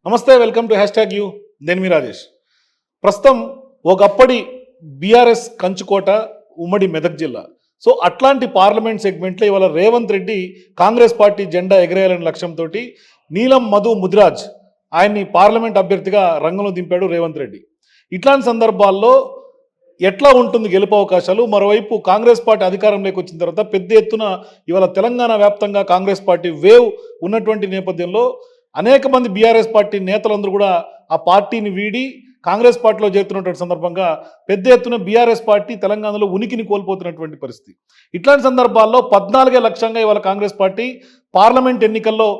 నమస్తే, welcome to hash you. నేను మీ రాజేష్. ప్రస్తుతం ఒకప్పటి బీఆర్ఎస్ కంచుకోట ఉమ్మడి మెదక్ జిల్లా. సో అట్లాంటి పార్లమెంట్ సెగ్మెంట్లో ఇవాళ రేవంత్ రెడ్డి కాంగ్రెస్ పార్టీ జెండా ఎగరేయాలనే లక్ష్యంతో నీలం మధు ముదిరాజ్ ఆయన్ని పార్లమెంట్ అభ్యర్థిగా రంగంలో దింపాడు రేవంత్ రెడ్డి. ఇట్లాంటి సందర్భాల్లో ఎట్లా ఉంటుంది గెలుపు అవకాశాలు? మరోవైపు కాంగ్రెస్ పార్టీ అధికారంలోకి వచ్చిన తర్వాత పెద్ద ఎత్తున ఇవాళ తెలంగాణ వ్యాప్తంగా కాంగ్రెస్ పార్టీ వేవ్ ఉన్నటువంటి నేపథ్యంలో అనేక మంది బీఆర్ఎస్ పార్టీ నేతలందరూ కూడా ఆ పార్టీని వీడి కాంగ్రెస్ పార్టీలో చేరుతున్నటువంటి సందర్భంగా పెద్ద ఎత్తున బీఆర్ఎస్ పార్టీ తెలంగాణలో ఉనికిని కోల్పోతున్నటువంటి పరిస్థితి. ఇట్లాంటి సందర్భాల్లో 14 లక్షంగా ఇవాళ కాంగ్రెస్ పార్టీ పార్లమెంట్ ఎన్నికల్లో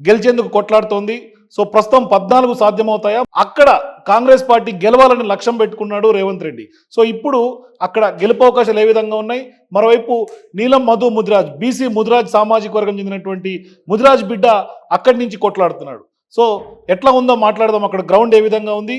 గెలిచేందుకు కొట్లాడుతోంది. సో ప్రస్తుతం 14 సాధ్యమవుతాయా? అక్కడ కాంగ్రెస్ పార్టీ గెలవాలని లక్ష్యం పెట్టుకున్నాడు రేవంత్ రెడ్డి. సో ఇప్పుడు అక్కడ గెలుపు అవకాశాలు ఏ విధంగా ఉన్నాయి? మరోవైపు నీలం మధు ముదిరాజ్, బీసీ ముదిరాజ్ సామాజిక వర్గం చెందినటువంటి ముదిరాజ్ బిడ్డ అక్కడి నుంచి కొట్లాడుతున్నాడు. సో ఎట్లా ఉందో మాట్లాడదాం. అక్కడ గ్రౌండ్ ఏ విధంగా ఉంది?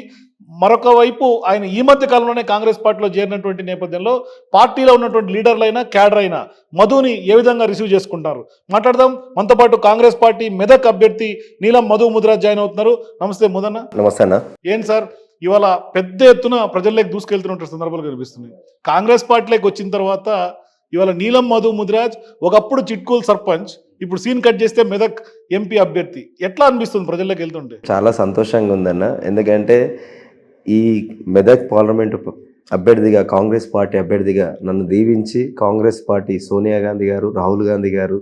మరొక వైపు ఆయన ఈ మధ్య కాలంలోనే కాంగ్రెస్ పార్టీలో చేరినటువంటి నేపథ్యంలో పార్టీలో ఉన్నటువంటి లీడర్లైనా క్యాడర్ అయినా మధుని ఏ విధంగా రిసీవ్ చేసుకుంటారు మాట్లాడదాం. మనతో పాటు కాంగ్రెస్ పార్టీ మెదక్ అభ్యర్థి నీలం మధు ముదిరాజ్ జాయిన్ అవుతున్నారు. నమస్తే ముదన్న. నమస్తే అన్న. ఏం సార్, ఇవాళ పెద్ద ఎత్తున ప్రజల్లోకి దూసుకెళ్తున్న సందర్భాలు కనిపిస్తున్నాయి. కాంగ్రెస్ పార్టీలోకి వచ్చిన తర్వాత ఇవాళ నీలం మధు ముదిరాజ్ ఒకప్పుడు చిట్కూల్ సర్పంచ్, ఇప్పుడు సీన్ కట్ చేస్తే మెదక్ ఎంపీ అభ్యర్థి. ఎట్లా అనిపిస్తుంది ప్రజల్లోకి వెళ్తుంటే? చాలా సంతోషంగా ఉందన్న. ఎందుకంటే ఈ మెదక్ పార్లమెంటు అభ్యర్థిగా, కాంగ్రెస్ పార్టీ అభ్యర్థిగా నన్ను దీవించి కాంగ్రెస్ పార్టీ సోనియా గాంధీ గారు, రాహుల్ గాంధీ గారు,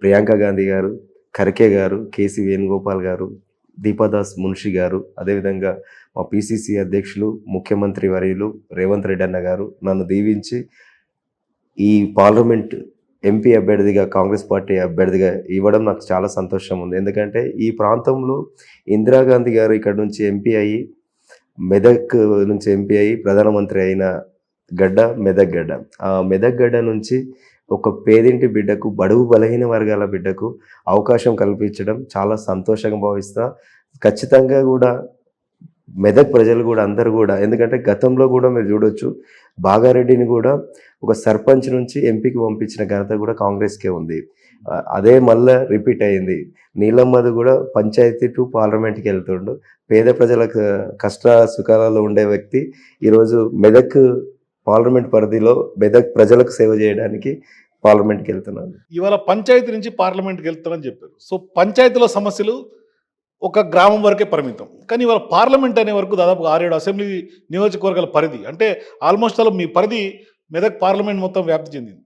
ప్రియాంక గాంధీ గారు, ఖర్గే గారు, కేసీ వేణుగోపాల్ గారు, దీపాదాస్ మున్షి గారు, అదేవిధంగా మా పిసిసి అధ్యక్షులు ముఖ్యమంత్రి వర్యులు రేవంత్ రెడ్డి అన్న గారు నన్ను దీవించి ఈ పార్లమెంట్ ఎంపీ అభ్యర్థిగా, కాంగ్రెస్ పార్టీ అభ్యర్థిగా ఇవ్వడం నాకు చాలా సంతోషం ఉంది. ఎందుకంటే ఈ ప్రాంతంలో ఇందిరాగాంధీ గారు ఇక్కడ నుంచి ఎంపీ అయ్యి, మెదక్ నుంచి ఎంపీ అయ్యి ప్రధానమంత్రి అయిన గడ్డ మెదక్ గడ్డ. ఆ మెదక్ గడ్డ నుంచి ఒక పేదింటి బిడ్డకు, బడుగు బలహీన వర్గాల బిడ్డకు అవకాశం కల్పించడం చాలా సంతోషంగా భావిస్తా. ఖచ్చితంగా కూడా మెదక్ ప్రజలు కూడా అందరూ కూడా, ఎందుకంటే గతంలో కూడా మీరు చూడొచ్చు, బాగారెడ్డిని కూడా ఒక సర్పంచ్ నుంచి ఎంపీకి పంపించిన ఘనత కూడా కాంగ్రెస్కే ఉంది. అదే మళ్ళీ రిపీట్ అయింది. నీలం మధు కూడా పంచాయతీ టు పార్లమెంట్కి వెళ్తుండు. పేద ప్రజల కష్ట సుఖాలలో ఉండే వ్యక్తి ఈరోజు మెదక్ పార్లమెంట్ పరిధిలో మెదక్ ప్రజలకు సేవ చేయడానికి పార్లమెంట్కి వెళ్తున్నాను. ఇవాళ పంచాయతీ నుంచి పార్లమెంట్కి వెళ్తానని చెప్పారు. సో పంచాయతీలో సమస్యలు ఒక గ్రామం వరకే పరిమితం, కానీ ఇవాళ పార్లమెంట్ అనే వరకు దాదాపు 6-7 అసెంబ్లీ నియోజకవర్గాల పరిధి, అంటే ఆల్మోస్ట్ అలా మీ పరిధి మెదక్ పార్లమెంట్ మొత్తం వ్యాప్తి చెందింది.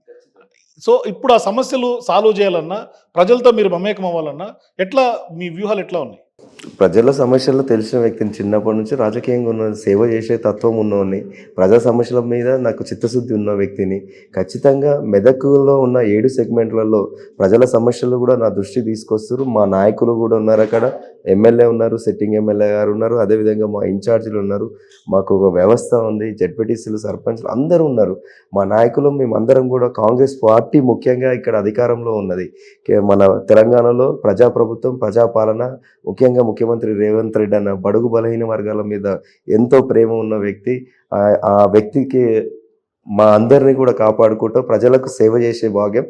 సో ఇప్పుడు ఆ సమస్యలు సాల్వ్ చేయాలన్నా, ప్రజలతో మీరు మమేకం అవ్వాలన్నా ఎట్లా, మీ వ్యూహాలు ఎట్లా ఉన్నాయి? ప్రజల సమస్యలు తెలిసిన వ్యక్తిని, చిన్నప్పటి నుంచి రాజకీయంగా ఉన్న, సేవ చేసే తత్వం ఉన్నవాడిని, ప్రజా సమస్యల మీద నాకు చిత్తశుద్ధి ఉన్న వ్యక్తిని. ఖచ్చితంగా మెదకులో ఉన్న 7 సెగ్మెంట్లలో ప్రజల సమస్యలు కూడా నా దృష్టి తీసుకొస్తారు. మా నాయకులు కూడా ఉన్నారు, అక్కడ ఎమ్మెల్యే ఉన్నారు, సిట్టింగ్ ఎమ్మెల్యే గారు ఉన్నారు, అదేవిధంగా మా ఇన్ఛార్జీలు ఉన్నారు, మాకు ఒక వ్యవస్థ ఉంది, జెడ్పీటీసీలు, సర్పంచ్లు అందరూ ఉన్నారు. మా నాయకులు మేమందరం కూడా కాంగ్రెస్ పార్టీ ముఖ్యంగా ఇక్కడ అధికారంలో ఉన్నది. మన తెలంగాణలో ప్రజాప్రభుత్వం, ప్రజాపాలన, ముఖ్యంగా ముఖ్యమంత్రి రేవంత్ రెడ్డి అన్న బడుగు బలహీన వర్గాల మీద ఎంతో ప్రేమ ఉన్న వ్యక్తి. ఆ వ్యక్తికి మా అందరినీ కూడా కాపాడుకుంటూ ప్రజలకు సేవ చేసే భాగ్యం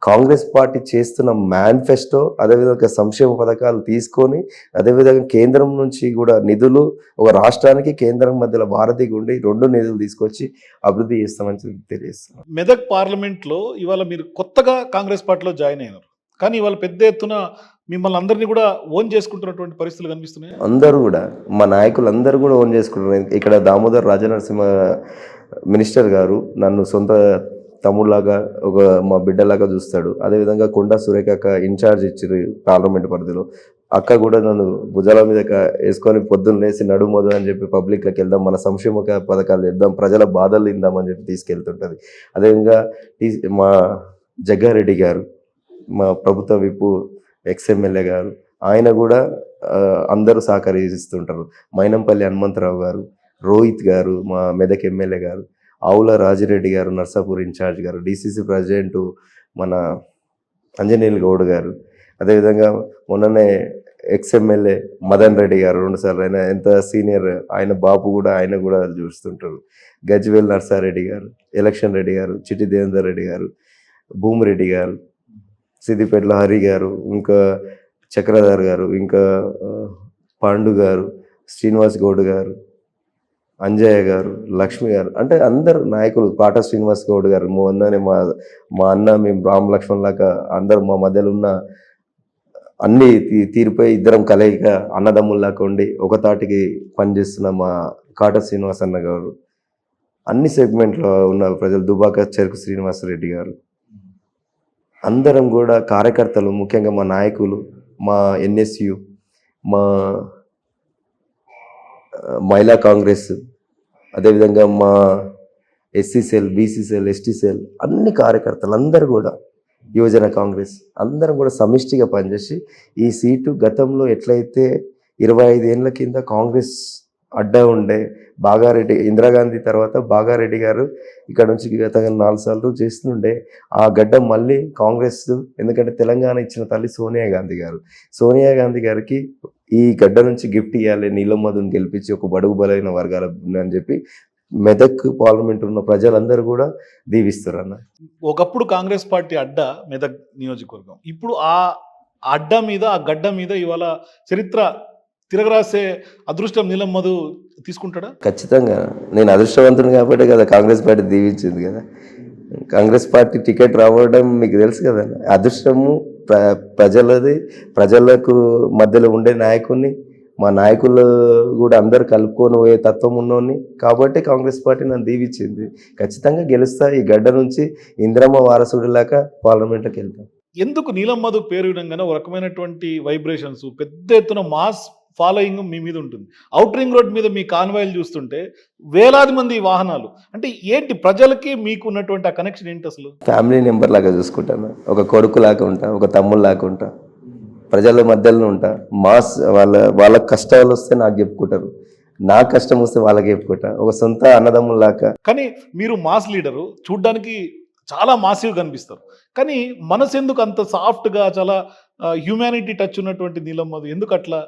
కాంగ్రెస్ పార్టీ చేస్తున్న మేనిఫెస్టో, అదేవిధంగా సంక్షేమ పథకాలు తీసుకొని, అదేవిధంగా కేంద్రం నుంచి కూడా నిధులు, ఒక రాష్ట్రానికి కేంద్రం మధ్యలో వారధి గుండి 2 నిధులు తీసుకొచ్చి అభివృద్ధి చేస్తామని తెలియజేస్తున్నాం. మెదక్ పార్లమెంట్లో ఇవాళ మీరు కొత్తగా కాంగ్రెస్ పార్టీలో జాయిన్ అయినారు, కానీ ఇవాళ పెద్ద ఎత్తున మిమ్మల్ని అందరినీ కూడా ఓన్ చేసుకుంటున్నటువంటి పరిస్థితులు కనిపిస్తున్నాయి. అందరూ కూడా, మా నాయకులు అందరూ కూడా ఓన్ చేసుకుంటున్నారు. ఇక్కడ దామోదర్ రాజనరసింహ మినిస్టర్ గారు నన్ను సొంత తమ్ముళ్ళలాగా, ఒక మా బిడ్డలాగా చూస్తాడు. అదేవిధంగా కొండా సురేఖ ఇన్ఛార్జ్ ఇచ్చారు పార్లమెంట్ పరిధిలో. అక్క కూడా నన్ను భుజాల మీద వేసుకొని పొద్దున్న లేసి నడుమోదు అని చెప్పి పబ్లిక్లోకి వెళ్దాం, మన సంక్షేమ పథకాలు తెద్దాం, ప్రజల బాధలు తిందామని చెప్పి తీసుకెళ్తుంటుంది. అదేవిధంగా మా జగ్గారెడ్డి గారు, మా ప్రభుత్వ విప్పు, ఎక్స్ఎమ్మెల్యే గారు, ఆయన కూడా అందరూ సహకరిస్తుంటారు. మైనంపల్లి హనుమంతరావు గారు, రోహిత్ గారు, మా మెదక్ ఎమ్మెల్యే గారు, ఆవుల రాజిరెడ్డి గారు, నర్సాపూర్ ఇన్ఛార్జ్ గారు, డిసిసి ప్రెసిడెంట్ మన అంజనేయులు గౌడ్ గారు, అదేవిధంగా మొన్ననే ఎక్స్ఎమ్మెల్యే మదన్ రెడ్డి గారు 2 సార్లు, ఆయన ఎంత సీనియర్, ఆయన బాబు కూడా, ఆయన కూడా చూస్తుంటారు. గజ్వేల్ నర్సారెడ్డి గారు, ఎలక్షన్ రెడ్డి గారు, చిట్టి దేవేందర్ రెడ్డి గారు, భూమిరెడ్డి గారు, సిద్దిపేటలో హరి గారు, ఇంకా చక్రధర్ గారు, ఇంకా పాండు గారు, శ్రీనివాస్ గౌడ్ గారు, అంజయ్య గారు, లక్ష్మి గారు, అంటే అందరు నాయకులు, పాట శ్రీనివాస్ గౌడ్ గారు, మొన్ననే మా అన్న, మేము రామ్ లక్ష్మణ్ లాగా అందరు మా మధ్యలో ఉన్న అన్ని తీరిపోయి ఇద్దరం కలయిక అన్నదమ్ముల్లాగా ఉండి ఒక తాటికి పనిచేస్తున్న మా కాట శ్రీనివాస్ అన్న గారు, అన్ని సెగ్మెంట్లో ఉన్న ప్రజలు, దుబాక చెరుకు శ్రీనివాసరెడ్డి గారు, అందరం కూడా కార్యకర్తలు, ముఖ్యంగా మా నాయకులు, మా ఎన్ఎస్యు, మా మహిళా కాంగ్రెస్, అదేవిధంగా మా SC cell, BC cell, ST cell, అన్ని కార్యకర్తలు అందరూ కూడా, యువజన కాంగ్రెస్ అందరం కూడా సమిష్టిగా పనిచేసి ఈ సీటు గతంలో ఎట్లయితే 25 ఏళ్ళ కింద కాంగ్రెస్ అడ్డా ఉండే, బాగారెడ్డి, ఇందిరాగాంధీ తర్వాత బాగారెడ్డి గారు ఇక్కడ నుంచి గత 4 సార్లు చేస్తుండే, ఆ గడ్డ మళ్ళీ కాంగ్రెస్, ఎందుకంటే తెలంగాణ ఇచ్చిన తల్లి సోనియా గాంధీ గారు, సోనియా గాంధీ గారికి ఈ గడ్డ నుంచి గిఫ్ట్ ఇవ్వాలి, నీలం మధుని గెలిపించి ఒక బడుగు బలైన వర్గాల అని చెప్పి మెదక్ పార్లమెంట్ ఉన్న ప్రజలందరూ కూడా దీవిస్తారు అన్న. ఒకప్పుడు కాంగ్రెస్ పార్టీ అడ్డా మెదక్ నియోజకవర్గం, ఇప్పుడు ఆ అడ్డా మీద, ఆ గడ్డ మీద ఇవాళ చరిత్ర తిరగరాసే అదృష్టం నీలం మధు తీసుకుంటాడా? ఖచ్చితంగా. నేను అదృష్టవంతుని కాబట్టి కదా కాంగ్రెస్ పార్టీ దీవించింది కదా. కాంగ్రెస్ పార్టీ టికెట్ రావడం మీకు తెలుసు కదా, అదృష్టము ప్రజలది, ప్రజలకు మధ్యలో ఉండే నాయకుడిని, మా నాయకులు కూడా అందరు కలుపుకొని పోయే తత్వం ఉన్నోని కాబట్టి కాంగ్రెస్ పార్టీ నన్ను దీవించింది. ఖచ్చితంగా గెలుస్తా, ఈ గడ్డ నుంచి ఇందిరమ్మ వారసుడిలాగా పార్లమెంట్కి వెళ్తాం. ఎందుకు నీలం మధు పేరు వినంగానే ఒక రకమైనటువంటి వైబ్రేషన్స్, పెద్ద ఎత్తున మాస్ ఫాలోయింగ్ మీ మీద ఉంటుంది. అవుట్ రింగ్ రోడ్ మీద మీ కాన్వాయిలు చూస్తుంటే వేలాది మంది వాహనాలు, అంటే ఏంటి ప్రజలకి మీకు ఉన్నటువంటి ఆ కనెక్షన్ ఏంటి అసలు? ఫ్యామిలీ మెంబర్ లాగా చూసుకుంటాను, ఒక కొడుకు లాగా ఉంటా, ఒక తమ్ముడు లాగా ఉంటా, ప్రజల మధ్యలో ఉంటా. మాస్ వాళ్ళ కష్టాలు వస్తే నాకు చెప్పుకుంటారు, నా కష్టం వస్తే వాళ్ళకి చెప్పుకుంటా, ఒక సొంత అన్నదమ్ములాగా. కానీ మీరు మాస్ లీడరు, చూడ్డానికి చాలా మాసివ్ కనిపిస్తారు, కానీ మనసు ఎందుకు అంత సాఫ్ట్గా, చాలా హ్యూమానిటీ టచ్ ఉన్నటువంటి నీలం మధు ఎందుకు అట్లా?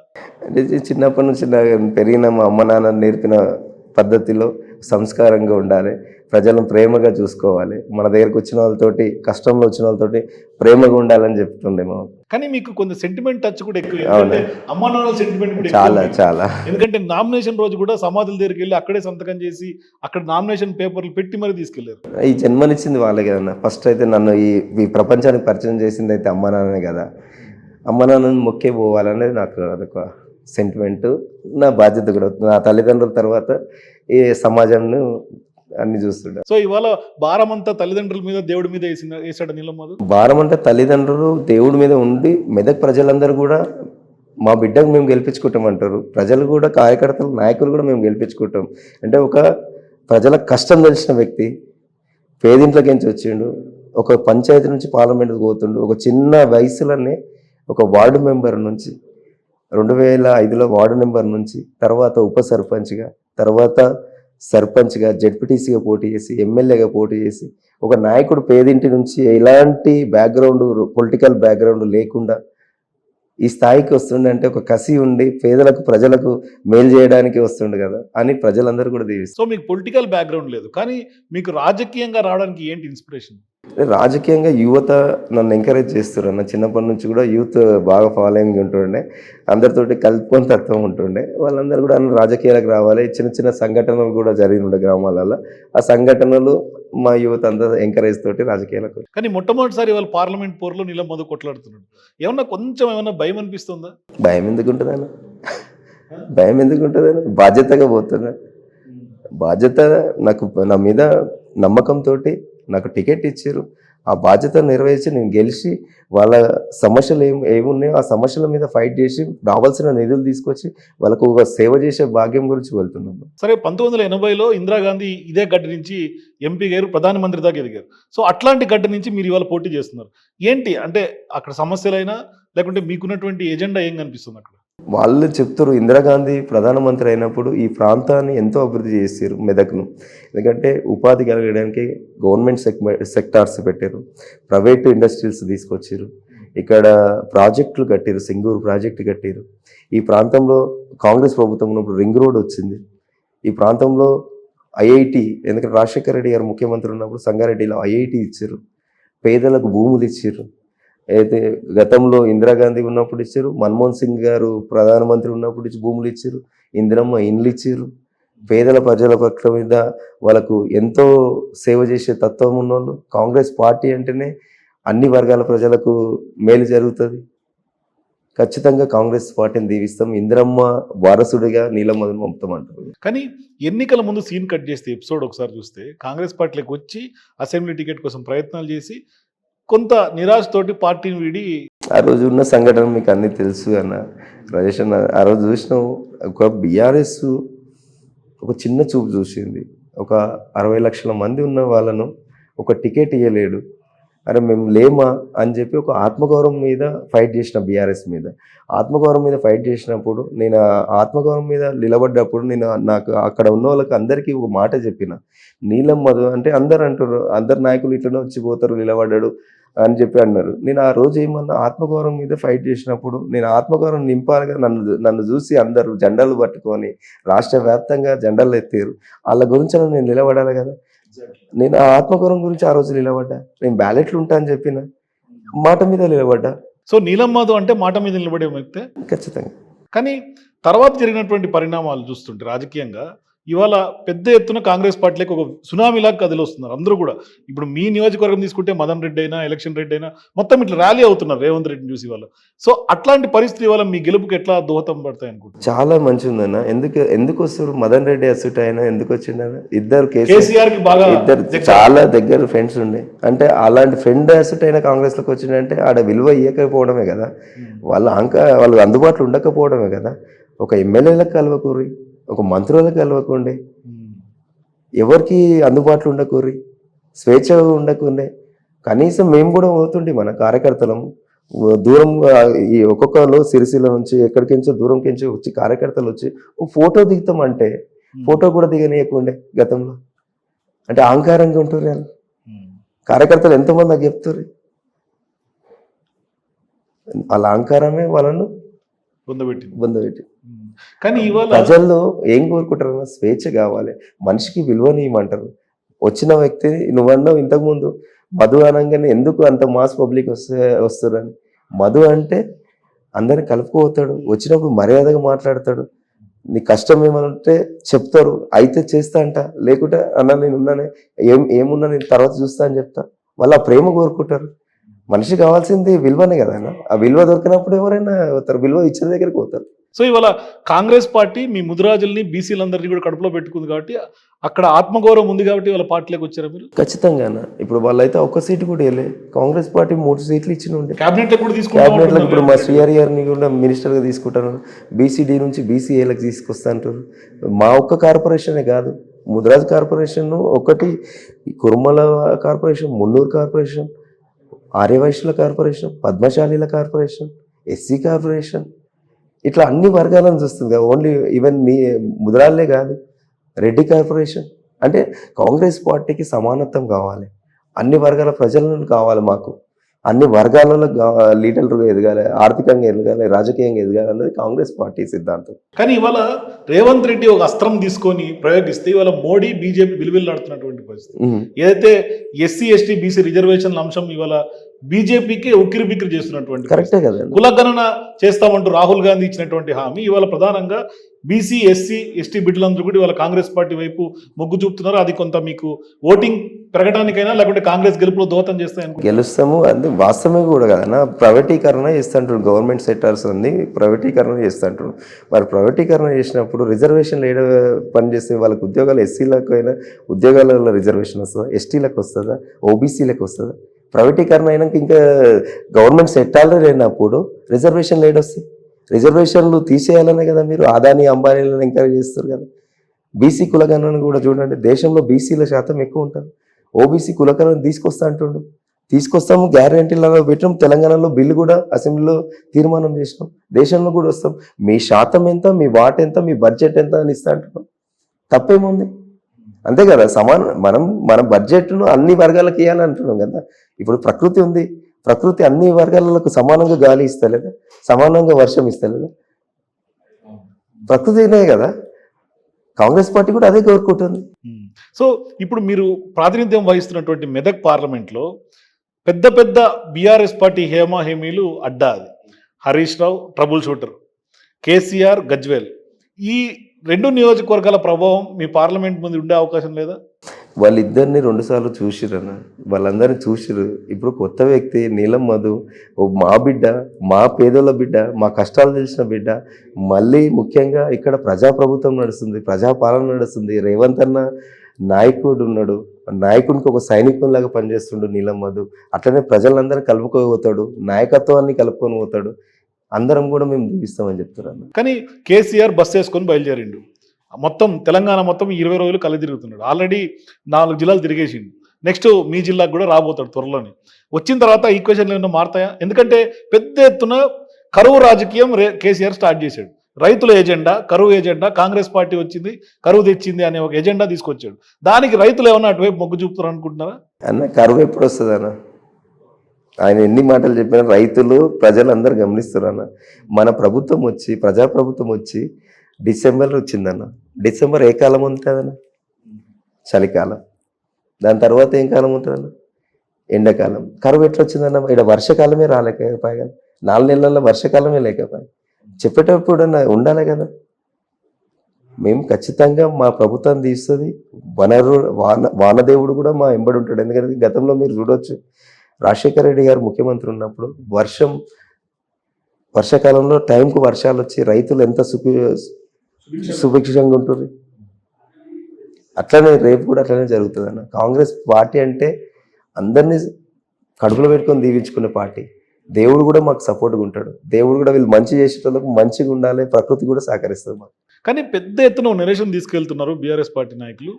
అంటే చిన్నప్పటి నుంచి పెరిగిన మా అమ్మ నాన్న నేర్పిన పద్ధతిలో సంస్కారంగా ఉండాలి, ప్రజలను ప్రేమగా చూసుకోవాలి, మన దగ్గరకు వచ్చిన వాళ్ళతోటి, కష్టంలో వచ్చిన వాళ్ళతోటి ప్రేమగా ఉండాలని చెప్తుండే మా. కానీ మీకు కొంత సెంటిమెంట్ టచ్ కూడా ఎక్కువ, ఎందుకంటే అమ్మా నాన్నల సెంటిమెంట్ కూడా చాలా ఎక్కువ. చాలా. ఎందుకంటే నామినేషన్ రోజు కూడా సమాధుల దగ్గరికి వెళ్ళి అక్కడే సంతకం చేసి అక్కడ నామినేషన్ పేపర్లు పెట్టి మరీ తీసుకెళ్లారు. ఈ జన్మనిచ్చింది వాళ్ళే కదన్న. ఫస్ట్ అయితే నన్ను ఈ ప్రపంచానికి పరిచయం చేసింది అయితే అమ్మ నాన్ననే కదా. అమ్మ నాన్నని మొక్కే పోవాలనేది నాకు అదొక సెంటిమెంటు, నా బాధ్యత కూడా. నా తల్లిదండ్రుల తర్వాత ఈ సమాజంను అన్ని చూస్తుంటా. సో ఇవాళ భారం అంతా తల్లిదండ్రుల మీద, దేవుడి మీద వేసాడు నీలం మధు. భారం అంటే తల్లిదండ్రులు దేవుడి మీద ఉండి, మెదక్ ప్రజలందరూ కూడా మా బిడ్డకు మేము గెలిపించుకుంటామంటారు. ప్రజలు కూడా, కార్యకర్తలు, నాయకులు కూడా మేము గెలిపించుకుంటాం. అంటే ఒక ప్రజల కష్టం తెలిసిన వ్యక్తి, పేదింట్లోకి నుంచి వచ్చిండు, ఒక పంచాయతీ నుంచి పార్లమెంట్కి పోతుండు, ఒక చిన్న వయసులోనే ఒక వార్డు మెంబర్ నుంచి, 2005లో వార్డు మెంబర్ నుంచి, తర్వాత ఉప సర్పంచ్గా, తర్వాత సర్పంచ్గా, జెడ్పీటీసీగా పోటీ చేసి, ఎమ్మెల్యేగా పోటీ చేసి, ఒక నాయకుడు పేదింటి నుంచి ఎలాంటి బ్యాక్గ్రౌండ్, పొలిటికల్ బ్యాక్గ్రౌండ్ లేకుండా ఈ స్థాయికి వస్తుండే అంటే ఒక కసి ఉండి పేదలకు, ప్రజలకు మేలు చేయడానికి వస్తుండే కదా అని ప్రజలందరూ కూడా దీవిస్తారు. సో మీకు పొలిటికల్ బ్యాక్గ్రౌండ్ లేదు, కానీ మీకు రాజకీయంగా రావడానికి ఏంటి ఇన్స్పిరేషన్? రాజకీయంగా యువత నన్ను ఎంకరేజ్ చేస్తారు అన్న. చిన్నప్పటి నుంచి కూడా యూత్ బాగా ఫాలోయింగ్ ఉంటుండే, అందరితోటి కలుపుకొని తత్వం ఉంటుండే. వాళ్ళందరూ కూడా రాజకీయాలకు రావాలి, చిన్న చిన్న సంఘటనలు కూడా జరిగినుండే గ్రామాలలో. ఆ సంఘటనలు మా యువత అంతా ఎంకరేజ్ తోటి రాజకీయాలకు. కానీ మొట్టమొదటిసారి వాళ్ళు పార్లమెంట్ పోర్లో నీలం మధు కొట్లాడుతున్నాడు, ఏమన్నా కొంచెం ఏమన్నా భయం అనిపిస్తుందా? భయం ఎందుకు ఉంటుందన్న, భయం ఎందుకు ఉంటుందన్న, బాధ్యతగా పోతున్నా. బాధ్యత నాకు, నా మీద నమ్మకంతో నాకు టికెట్ ఇచ్చారు, ఆ బాధ్యత నెరవేర్చి నేను గెలిచి వాళ్ళ సమస్యలు ఏమున్నాయో ఆ సమస్యల మీద ఫైట్ చేసి రావాల్సిన నిధులు తీసుకొచ్చి వాళ్ళకు ఒక సేవ చేసే భాగ్యం గురించి వెళ్తున్నాను. సరే, 1980లో ఇందిరాగాంధీ ఇదే గడ్డ నుంచి ఎంపీ గారు, ప్రధానమంత్రి దాకా ఎదిగారు. సో అట్లాంటి గడ్డ నుంచి మీరు ఇవాళ పోటీ చేస్తున్నారు, ఏంటి అంటే అక్కడ సమస్యలైనా లేకుంటే మీకున్నటువంటి ఎజెండా ఏం కనిపిస్తుంది అక్కడ? వాళ్ళు చెప్తారు, ఇందిరాగాంధీ ప్రధానమంత్రి అయినప్పుడు ఈ ప్రాంతాన్ని ఎంతో అభివృద్ధి చేశారు మెదక్ను. ఎందుకంటే ఉపాధి కలగడానికి గవర్నమెంట్ సెక్టార్స్ పెట్టారు, ప్రైవేటు ఇండస్ట్రీస్ తీసుకొచ్చారు, ఇక్కడ ప్రాజెక్టులు కట్టారు, సింగూరు ప్రాజెక్టు కట్టారు. ఈ ప్రాంతంలో కాంగ్రెస్ ప్రభుత్వం ఉన్నప్పుడు రింగ్ రోడ్ వచ్చింది. ఈ ప్రాంతంలో ఐఐటి, ఎందుకంటే రాజశేఖర రెడ్డి గారు ముఖ్యమంత్రి ఉన్నప్పుడు సంగారెడ్డిలో ఐఐటి ఇచ్చారు, పేదలకు భూములు ఇచ్చారు, అయితే గతంలో ఇందిరాగాంధీ ఉన్నప్పుడు ఇచ్చారు, మన్మోహన్ సింగ్ గారు ప్రధానమంత్రి ఉన్నప్పుడు ఇచ్చి భూములు ఇచ్చారు, ఇందిరమ్మ ఇండ్లు ఇచ్చారు. పేదల ప్రజల పక్షం మీద వాళ్ళకు ఎంతో సేవ చేసే తత్వం ఉన్నోళ్ళు. కాంగ్రెస్ పార్టీ అంటేనే అన్ని వర్గాల ప్రజలకు మేలు జరుగుతుంది. ఖచ్చితంగా కాంగ్రెస్ పార్టీని దీవిస్తాం. ఇందిరమ్మ వారసుడిగా నీలమ్మను పంపుతామంటారు. కానీ ఎన్నికల ముందు సీన్ కట్ చేస్తే ఎపిసోడ్ ఒకసారి చూస్తే కాంగ్రెస్ పార్టీలోకి వచ్చి అసెంబ్లీ టికెట్ కోసం ప్రయత్నాలు చేసి కొంత నిరాశతోటి పార్టీని వీడి ఆ రోజు ఉన్న సంఘటన మీకు అన్నీ తెలుసు అన్న రాజేష్ అన్న. ఆ రోజు చూసినాం, ఒక బీఆర్ఎస్ ఒక చిన్న చూపు చూసింది. ఒక 60 లక్షల మంది ఉన్న వాళ్ళను ఒక టికెట్ ఇవ్వలేడు, అరే మేము లేమా అని చెప్పి ఒక ఆత్మగౌరవం మీద ఫైట్ చేసిన, బీఆర్ఎస్ మీద ఆత్మగౌరవం మీద ఫైట్ చేసినప్పుడు, నేను ఆ ఆత్మగౌరవం మీద నిలబడ్డప్పుడు నాకు అక్కడ ఉన్న వాళ్ళకి అందరికీ ఒక మాట చెప్పిన, నీలం మధు అంటే అందరు అంటారు, అందరు నాయకులు ఇట్లనే వచ్చి పోతారు నిలబడ్డాడు అని చెప్పి అన్నారు. నేను ఆ రోజు ఏమన్నా ఆత్మగౌరవం మీద ఫైట్ చేసినప్పుడు నేను ఆత్మగౌరవం నింపాలిగా, నన్ను చూసి అందరు జెండాలు పట్టుకొని రాష్ట్ర వ్యాప్తంగా జెండాలు ఎత్తారు, వాళ్ళ గురించి నేను నిలబడాలి కదా. నేను ఆ ఆత్మగౌరవం గురించి ఆ రోజు నిలబడ్డా. నేను బ్యాలెట్లు ఉంటా అని చెప్పిన, మాట మీద నిలబడ్డా. సో నీలం మాధవ్ అంటే మాట మీద నిలబడే వ్యక్తే. ఖచ్చితంగా. కానీ తర్వాత జరిగినటువంటి పరిణామాలు చూస్తుంటే రాజకీయంగా ఇవాళ పెద్ద ఎత్తున కాంగ్రెస్ పార్టీలకు ఒక సునామీలాగా కదిలొస్తున్నారు అందరూ కూడా. ఇప్పుడు మీ నియోజకవర్గం తీసుకుంటే మదన్ రెడ్డి అయినా, ఎలక్షన్ రెడ్డి అయినా మొత్తం ఇట్లా ర్యాలీ అవుతున్నారు రేవంత్ రెడ్డిని చూసి వాళ్ళు. సో అట్లాంటి పరిస్థితి వల్ల మీ గెలుపుకి ఎట్లా దోహదం పడతాయి అనుకుంటున్నారు? చాలా మంచి ఉందన్న. ఎందుకు వస్తారు మదన్ రెడ్డి అసుట్ అయినా ఎందుకు వచ్చిండన్న? ఇద్దరు కేసీఆర్ కి బాగా ఇద్దరు చాలా దగ్గర ఫ్రెండ్స్ ఉండే. అంటే అలాంటి ఫ్రెండ్ అసుట్ అయినా కాంగ్రెస్ లోకి వచ్చిందంటే ఆడ విలువ ఇవ్వకపోవడమే కదా, వాళ్ళు అందుబాటులో ఉండకపోవడమే కదా. ఒక ఎమ్మెల్యేలకు కలవకూరి, ఒక మంత్రులకు కలవకుండే, ఎవరికి అందుబాటులో ఉండకూరి, స్వేచ్ఛగా ఉండకుండే. కనీసం మేము కూడా పోతుండే మన కార్యకర్తలము దూరం, ఈ ఒక్కొక్కరు సిరిసిల్ల నుంచి ఎక్కడికించో దూరంకించి వచ్చి కార్యకర్తలు వచ్చి ఒక ఫోటో దిగుతామంటే ఫోటో కూడా దిగనీయకుండే గతంలో. అంటే అహంకారంగా ఉంటారు వాళ్ళు కార్యకర్తలు. ఎంతోమంది నాకు చెప్తారు, వాళ్ళ అహంకారమే వాళ్ళను బొందబెట్టి. కానీ ఇవాళ ప్రజల్లో ఏం కోరుకుంటారు? స్వేచ్ఛ కావాలి, మనిషికి విలువనియమంటారు. వచ్చిన వ్యక్తి నువ్వన్నావు ఇంతకుముందు మధు అనగానే ఎందుకు అంత మాస్ పబ్లిక్ వస్తారని. మధు అంటే అందరిని కలుపుకోతాడు, వచ్చినప్పుడు మర్యాదగా మాట్లాడతాడు, నీ కష్టం ఏమంటే చెప్తారు, అయితే చేస్తా అంట, లేకుంటే అన్న నేను ఉన్నానే, ఏమున్నా నేను తర్వాత చూస్తా అని చెప్తా. వాళ్ళు ఆ ప్రేమ కోరుకుంటారు. మనిషి కావాల్సింది విలువనే కదా అన్న. ఆ విలువ దొరికినప్పుడు ఎవరైనా పోతారు, విలువ ఇచ్చిన దగ్గరికి పోతారు. సో ఇవాళ కాంగ్రెస్ పార్టీ మీ ముదిరాజుల్ని బీసీలందరినీ కూడా కడుపులో పెట్టుకుంది కాబట్టి అక్కడ ఆత్మగౌరవం ఉంది కాబట్టి వాళ్ళ పార్టీలోకి వచ్చారా మీరు? ఖచ్చితంగా అన్న. ఇప్పుడు వాళ్ళైతే ఒక్క సీటు కూడా వెళ్ళే, కాంగ్రెస్ పార్టీ 3 సీట్లు ఇచ్చిన ఉండే. క్యాబినెట్లో కూడా క్యాబినెట్లో ఇప్పుడు మా శ్రీహరి గారిని కూడా మినిస్టర్గా తీసుకుంటారు, బీసీడీ నుంచి బీసీఏలకు తీసుకొస్తా అంటారు. మా ఒక్క కార్పొరేషనే కాదు, ముదిరాజ్ కార్పొరేషన్ ఒకటి, కుర్మల కార్పొరేషన్, మున్నూరు కార్పొరేషన్, ఆర్యవైశ్యుల కార్పొరేషన్, పద్మశాలీల కార్పొరేషన్, ఎస్సీ కార్పొరేషన్, ఇట్లా అన్ని వర్గాలను చూస్తుంది కదా. ఓన్లీ ఈవెన్ ముదిరాళ్ళే కాదు, రెడ్డి కార్పొరేషన్. అంటే కాంగ్రెస్ పార్టీకి సమానత్వం కావాలి, అన్ని వర్గాల ప్రజలను కావాలి, మాకు అన్ని వర్గాలలో లీడర్లుగా ఎదగాలి, ఆర్థికంగా ఎదగాలి, రాజకీయంగా ఎదగాలి అన్నది కాంగ్రెస్ పార్టీ సిద్ధాంతం. కానీ ఇవాళ రేవంత్ రెడ్డి ఒక అస్త్రం తీసుకొని ప్రయోగిస్తే ఇవాళ మోడీ బీజేపీ విలువెల్లాడుతున్నటువంటి పరిస్థితి. ఏదైతే ఎస్సీ ఎస్టీ బీసీ రిజర్వేషన్ల అంశం ఇవాళ బీజేపీకి ఉక్కిరి బిక్కిరి చేస్తున్నటువంటి కరెక్టే కదా. కులగణన చేస్తామంటూ రాహుల్ గాంధీ ఇచ్చినటువంటి హామీ ఇవాళ ప్రధానంగా బీసీ ఎస్సీ ఎస్టీ బిడ్డలందరూ కూడా ఇవాళ కాంగ్రెస్ పార్టీ వైపు మొగ్గు చూపుతున్నారు. అది కొంత మీకు ఓటింగ్ పెరగడానికైనా లేకుంటే కాంగ్రెస్ గెలుపులో దోహదం చేస్తాయని గెలుస్తాము. అది వాస్తవమే కూడా కదన్నా. ప్రైవేటీకరణ చేస్తుంటారు, గవర్నమెంట్ సెక్టార్స్ అన్ని ప్రైవేటీకరణ చేస్తుంటారు. మరి ప్రైవేటీకరణ చేసినప్పుడు రిజర్వేషన్లు ఏడ పనిచేస్తే వాళ్ళకి ఉద్యోగాలు, ఎస్సీలకు అయినా ఉద్యోగాలలో రిజర్వేషన్ వస్తుందా, ఎస్టీలకు వస్తుందా, ఓబీసీలకు వస్తుందా? ప్రైవేటీకరణ అయినాక ఇంకా గవర్నమెంట్ సెక్టార్లో లేనప్పుడు రిజర్వేషన్లు ఏడొస్తాయి? రిజర్వేషన్లు తీసేయాలనే కదా మీరు అదానీ అంబానీలను ఎంకరేజ్ చేస్తారు కదా. బీసీ కులగణను కూడా చూడండి, దేశంలో బీసీల శాతం ఎక్కువ ఉంటారు. ఓబీసీ కులగణను తీసుకొస్తాము, గ్యారంటీలలో పెట్టాం. తెలంగాణలో బిల్లు కూడా అసెంబ్లీలో తీర్మానం చేసినాం, దేశంలో కూడా వస్తాం. మీ శాతం ఎంత, మీ వాట ఎంత, మీ బడ్జెట్ ఎంత అని ఇస్తా అంటున్నాం. తప్పేముంది? అంతే కదా. మన బడ్జెట్ను అన్ని వర్గాలకు ఇవ్వాలంటున్నాం కదా. ఇప్పుడు ప్రకృతి ఉంది, ప్రకృతి అన్ని వర్గాలకు సమానంగా గాలి ఇస్తలేదా, సమానంగా వర్షం ఇస్తలేదా? ప్రకృతినే కదా. కాంగ్రెస్ పార్టీ కూడా అదే కోరుకుంటుంది. సో ఇప్పుడు మీరు ప్రాతినిధ్యం వహిస్తున్నటువంటి మెదక్ పార్లమెంట్లో పెద్ద పెద్ద బీఆర్ఎస్ పార్టీ హేమీలు అడ్డా అది. Harish Rao trouble shooter, KCR Gajwel. ఈ 2 నియోజకవర్గాల ప్రభావం మీ పార్లమెంట్ ముందు ఉండే అవకాశం లేదా? వాళ్ళిద్దరిని 2 సార్లు చూసిరన్న, వాళ్ళందరినీ చూసిరు. ఇప్పుడు కొత్త వ్యక్తి నీలం మధు, ఓ మా బిడ్డ, మా పేదోళ్ళ బిడ్డ, మా కష్టాలు తెలిసిన బిడ్డ. మళ్ళీ ముఖ్యంగా ఇక్కడ ప్రజాప్రభుత్వం నడుస్తుంది, ప్రజాపాలన నడుస్తుంది. రేవంత్ అన్న నాయకుడు ఉన్నాడు, నాయకునికి ఒక సైనికునిలాగా పనిచేస్తుండు నీలం మధు. అట్లనే ప్రజలందరినీ కలుపుకొని పోతాడు, నాయకత్వాన్ని కలుపుకొని పోతాడు. అందరం కూడా మేము దీవిస్తామని చెప్తున్నాను. కానీ కేసీఆర్ బస్ వేసుకొని బయలుదేరిండు. మొత్తం తెలంగాణ మొత్తం 20 రోజులు కళ్ళు తిరుగుతున్నాడు. ఆల్రెడీ 4 జిల్లాలు తిరిగేసిండు. నెక్స్ట్ మీ జిల్లాకు కూడా రాబోతాడు త్వరలోనే. వచ్చిన తర్వాత ఈక్వేషన్లు ఏమైనా మారుతాయా? ఎందుకంటే పెద్ద ఎత్తున కరువు రాజకీయం కేసీఆర్ స్టార్ట్ చేశాడు. రైతుల ఎజెండా, కరువు ఎజెండా, కాంగ్రెస్ పార్టీ వచ్చింది కరువు తెచ్చింది అనే ఒక ఎజెండా తీసుకొచ్చాడు. దానికి రైతులు ఏమన్నా అటువైపు మొగ్గు చూపుతారు అనుకుంటున్నారా? అన్న కరువు ఎప్పుడు వస్తుంది అన్న? ఆయన ఎన్ని మాటలు చెప్పినా రైతులు ప్రజలందరూ గమనిస్తారు అన్న. మన ప్రభుత్వం వచ్చి, ప్రజాప్రభుత్వం వచ్చి డిసెంబర్ వచ్చిందన్న. డిసెంబర్ ఏ కాలం ఉంటుందన్న? చలికాలం. దాని తర్వాత ఏం కాలం ఉంటుందన్న? ఎండాకాలం. కరువు ఎట్లా వచ్చిందన్న? ఇక్కడ వర్షాకాలమే రాలేకపోయా, 4 నెలల్లో వర్షాకాలమే లేకపోయా. చెప్పేటప్పుడు ఉండాలి కదా. మేము ఖచ్చితంగా మా ప్రభుత్వం తీస్తుంది. వానదేవుడు కూడా మా ఎంబడి ఉంటాడు. ఎందుకంటే గతంలో మీరు చూడవచ్చు, రాజశేఖర రెడ్డి గారు ముఖ్యమంత్రి ఉన్నప్పుడు వర్షాకాలంలో టైంకు వర్షాలు వచ్చి రైతులు ఎంత సుభిక్షంగా ఉంటుంది. అట్లనే రేపు కూడా అట్లనే జరుగుతుంది అన్న. కాంగ్రెస్ పార్టీ అంటే అందరినీ కడుపులో పెట్టుకొని దీవించుకునే పార్టీ. దేవుడు కూడా మాకు సపోర్ట్గా ఉంటాడు. దేవుడు కూడా వీళ్ళు మంచి చేసేటోళ్ళకు మంచిగా ఉండాలి, ప్రకృతి కూడా సహకరిస్తుంది మాకు. కానీ పెద్ద ఎత్తున నిరసన తీసుకెళ్తున్నారు బీఆర్ఎస్ పార్టీ నాయకులు.